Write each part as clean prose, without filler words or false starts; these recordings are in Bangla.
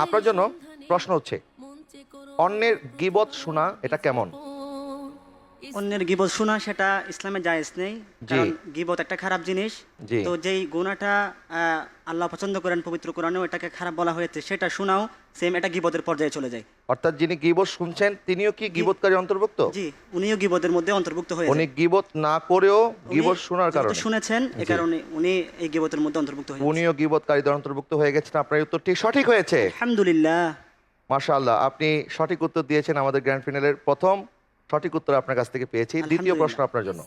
আপনার জন্য প্রশ্ন হচ্ছে, অন্যের গীবত শোনা এটা কেমন? অন্যের গীবত শোনা সেটা ইসলামে জায়েজ নেই, জি। কারণ গীবত একটা খারাপ জিনিস। জি। তো যেই গুনাহটা আল্লাহ পছন্দ করেন পবিত্র কোরআনেও এটাকে খারাপ বলা হয়েছে, সেটা শোনাও সেম এটা গীবতের পর্যায়ে চলে যায়। অর্থাৎ যিনি গীবত শুনছেন তিনিও কি গীবতকারী অন্তর্ভুক্ত? জি, উনিও গীবতের মধ্যে অন্তর্ভুক্ত হয়ে উনি যায়। গীবত না করেও উনি গীবত শোনার যেহেতু কারণে শুনেছেন, এই জি। কারণে উনি এই গীবতের মধ্যে অন্তর্ভুক্ত হয়ে যাচ্ছেন। উনিও গীবতকারীদের অন্তর্ভুক্ত হয়ে গেছেন। আপনার এই উত্তরটি সঠিক হয়েছে। আলহামদুলিল্লাহ। মাশাআল্লাহ, আপনি সঠিক উত্তর দিয়েছেন। আমাদের গ্র্যান্ড ফিনালের প্রথম সঠিক উত্তর আপনার কাছ থেকে পেয়েছি। দ্বিতীয় প্রশ্ন আলহামদুলিল্লাহ। আপনার জন্য,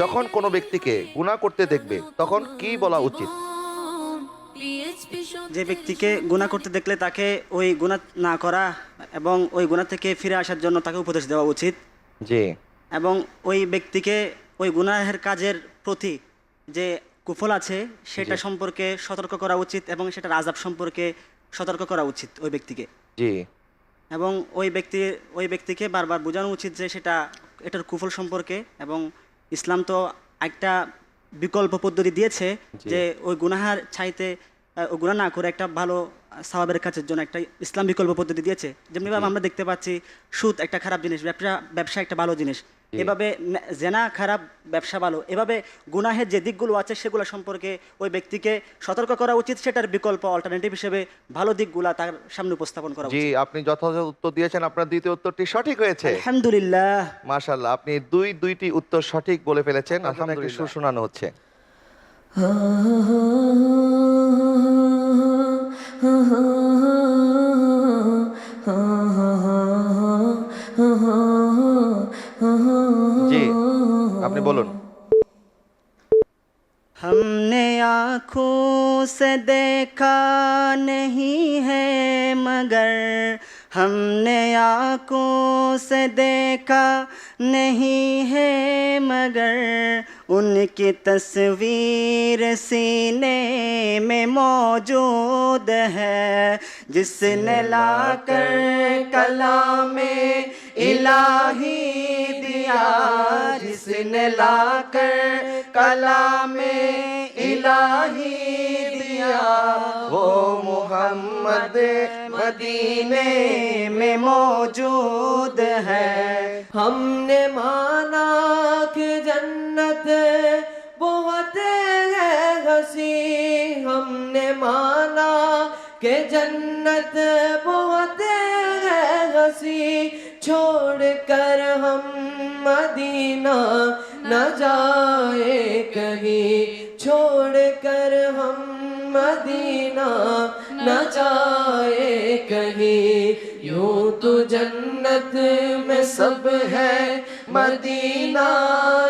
যখন কোনো ব্যক্তিকে গুনাহ করতে দেখবে তখন কি বলা উচিত? যে ব্যক্তিকে গুনাহ করতে দেখলে তাকে ওই গুনাহ না করা এবং ওই গুনাহ থেকে ফিরে আসার জন্য তাকে উপদেশ দেওয়া উচিত। জি। এবং ওই ব্যক্তিকে ওই গুনাহের কাজের প্রতি যে কুফল আছে সেটা জি। সম্পর্কে সতর্ক করা উচিত এবং সেটার আযাব সম্পর্কে সতর্ক করা উচিত ওই ব্যক্তিকে। জি। এবং ওই ব্যক্তিকে বারবার বোঝানো উচিত যে এটার কুফল সম্পর্কে, এবং ইসলাম তো একটা বিকল্প পদ্ধতি দিয়েছে জি। যে ওই গুনাহার চাইতে ওই গুনাহ না করে একটা ভালো সওয়াবের কাজের জন্য একটা ইসলাম বিকল্প পদ্ধতি দিয়েছে। যেমনিভাবে জি। আমরা দেখতে পাচ্ছি সুদ একটা খারাপ জিনিস, ব্যবসা একটা ভালো জিনিস। জি। এভাবে জেনা খারাপ, ব্যবসা ভালো। এভাবে গুনাহের যে দিকগুলো আছে সেগুলো সম্পর্কে ওই ব্যক্তিকে সতর্ক করা উচিত, সেটার বিকল্প অল্টারনেটিভ হিসেবে ভালো দিকগুলা তার সামনে উপস্থাপন করা জি, উচিত। আপনি যথাযথ উত্তর দিয়েছেন। আপনার দ্বিতীয় উত্তরটি সঠিক হয়েছে। আলহামদুলিল্লাহ। মাশাআল্লাহ, আপনি দুইটি উত্তর সঠিক বলে ফেলেছেন। আলহামদুলিল্লাহ, সুর শোনানো হচ্ছে। জি, আপনি বলুন। हमने आँखों से देखा नहीं है मगर, हमने आँखों से देखा नहीं है मगर, उनकी तस्वीर सीने में मौजूद है, जिसने लाकर कलामे इलाही दिया, जिसने लाकर कलामे इलाही दिया, वो मोहम्मद मदीने में मौजूद है। हमने माना कि जन्नत बहुत है हंसी, हमने माना कि जन्नत बहुत है हंसी, छोड़ कर हम मदीना न जाए कहीं, छोड़ कर हम मदीना न जाए कहीं, यूं तो जन्नत में सब है मदीना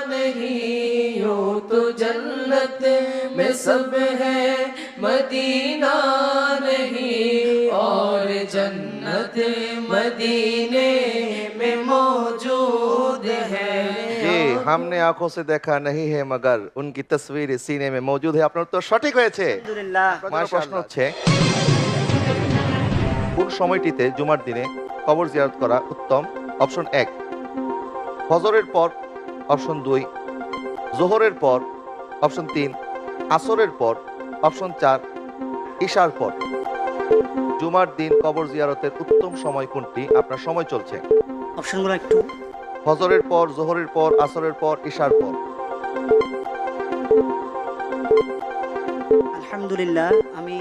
नहीं, यूं तो जन्नत में सब है मदीना नहीं, और जन्नत मदीने में मौजूद है। जी, हमने आंखों से देखा नहीं है मगर उनकी तस्वीर सीने में मौजूद है। আপনার উত্তর সঠিক হয়েছে। আলহামদুলিল্লাহ। আমার প্রশ্ন হচ্ছে, কোন সময়টিতে জুমার দিনে কবর জিয়ারত করা উত্তম? অপশন 1 ফজরের পর, অপশন 2 যোহরের পর, অপশন 3 আসরের পর, অপশন 4 ইশার পর। জুমার দিন কবর জিয়ারতের উত্তম সময় কোনটি? আপনার সময় চলছে। অপশনগুলো একটু। ফজরের পর, যোহরের পর, আসরের পর, ইশার পর। আলহামদুলিল্লাহ, আমি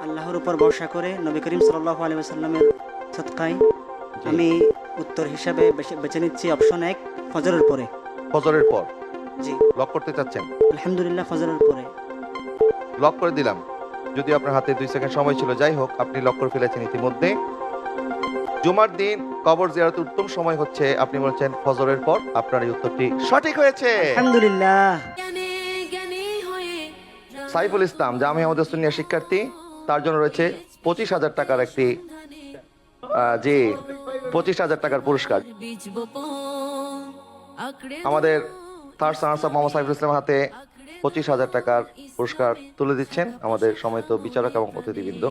আল্লাহর উপর ভরসা করে নবী করিম সাল্লাল্লাহু আলাইহি ওয়াসাল্লামের সদকায় জি। আমি উত্তর হিসাবে বেছে নিচ্ছি অপশন 1 ফজরের পরে। ফজরের পর জি, লক করতে চাচ্ছেন? আলহামদুলিল্লাহ ফজরের পরে। লক করে দিলাম। যদি আপনার হাতে 2 সেকেন্ড সময় ছিল, যাই হোক, আপনি লক করে ফেলেছেন ইতিমধ্যে। জুমার দিন কবর জিয়ারতের উত্তম সময় হচ্ছে, আপনি বলছেন ফজরের পর। আপনার এই উত্তরটি সঠিক হয়েছে। আলহামদুলিল্লাহ। সাইফুল ইসলাম জামিয়া মুহাম্মদিয়া শিক্ষার্থী, তার জন্য রয়েছে 25,000 টাকার একটি জি 25,000 টাকার পুরস্কার। আমাদের third Sans of Mohammad Saiful ইসলামের হাতে 25,000 টাকার পুরস্কার তুলে দিচ্ছেন আমাদের সম্মানিত বিচারক এবং অতিথিবৃন্দ।